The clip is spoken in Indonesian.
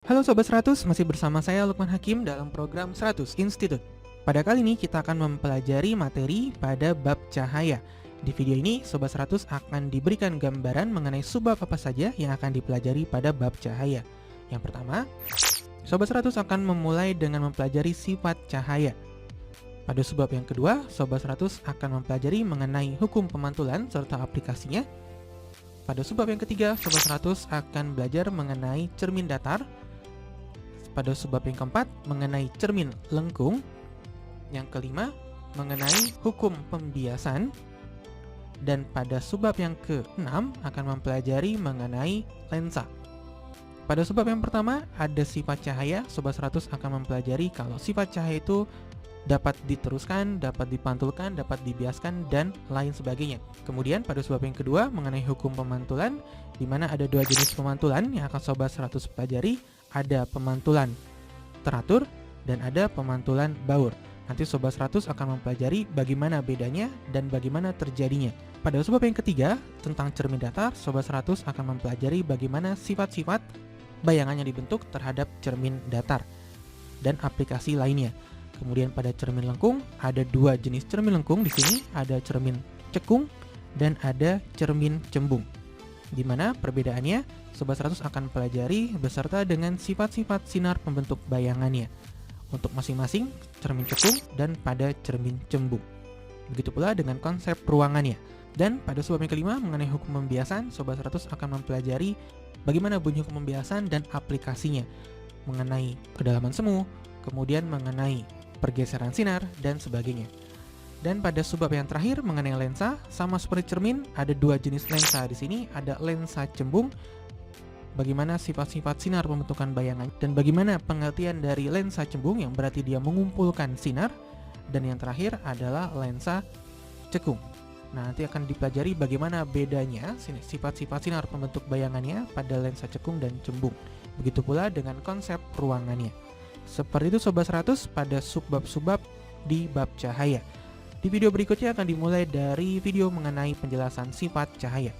Halo Sobat 100, masih bersama saya Lukman Hakim dalam program 100 Institute. Pada kali ini kita akan mempelajari materi pada bab cahaya. Di video ini, Sobat 100 akan diberikan gambaran mengenai subbab apa saja yang akan dipelajari pada bab cahaya. Yang pertama, Sobat 100 akan memulai dengan mempelajari sifat cahaya. Pada subbab yang kedua, Sobat 100 akan mempelajari mengenai hukum pemantulan serta aplikasinya. Pada subbab yang ketiga, Sobat 100 akan belajar mengenai cermin datar. Pada subbab yang keempat, mengenai cermin lengkung. Yang kelima, mengenai hukum pembiasan. Dan pada subbab yang keenam, akan mempelajari mengenai lensa. Pada subbab yang pertama, ada sifat cahaya. Sobat 100 akan mempelajari kalau sifat cahaya itu dapat diteruskan, dapat dipantulkan, dapat dibiaskan, dan lain sebagainya. Kemudian pada subbab yang kedua, mengenai hukum pemantulan, di mana ada dua jenis pemantulan yang akan Sobat 100 pelajari. Ada pemantulan teratur dan ada pemantulan baur. Nanti Sobat 100 akan mempelajari bagaimana bedanya dan bagaimana terjadinya. Pada subbab yang ketiga, tentang cermin datar, Sobat 100 akan mempelajari bagaimana sifat-sifat bayangan yang dibentuk terhadap cermin datar dan aplikasi lainnya. Kemudian pada cermin lengkung, ada dua jenis cermin lengkung di sini, ada cermin cekung dan ada cermin cembung. Di mana perbedaannya Sobat 100 akan pelajari beserta dengan sifat-sifat sinar pembentuk bayangannya untuk masing-masing cermin cekung dan pada cermin cembung. Begitu pula dengan konsep ruangannya. Dan pada subbab yang kelima mengenai hukum pembiasan, Sobat 100 akan mempelajari bagaimana bunyi hukum pembiasan dan aplikasinya mengenai kedalaman semu, kemudian mengenai pergeseran sinar dan sebagainya. Dan pada subbab yang terakhir mengenai lensa, sama seperti cermin, ada dua jenis lensa di sini, ada lensa cembung, bagaimana sifat-sifat sinar pembentukan bayangan, dan bagaimana pengertian dari lensa cembung yang berarti dia mengumpulkan sinar, dan yang terakhir adalah lensa cekung. Nah, nanti akan dipelajari bagaimana bedanya sifat-sifat sinar pembentuk bayangannya pada lensa cekung dan cembung. Begitu pula dengan konsep ruangannya. Seperti itu Sobat 100 pada subbab-subbab di bab cahaya. Di video berikutnya akan dimulai dari video mengenai penjelasan sifat cahaya.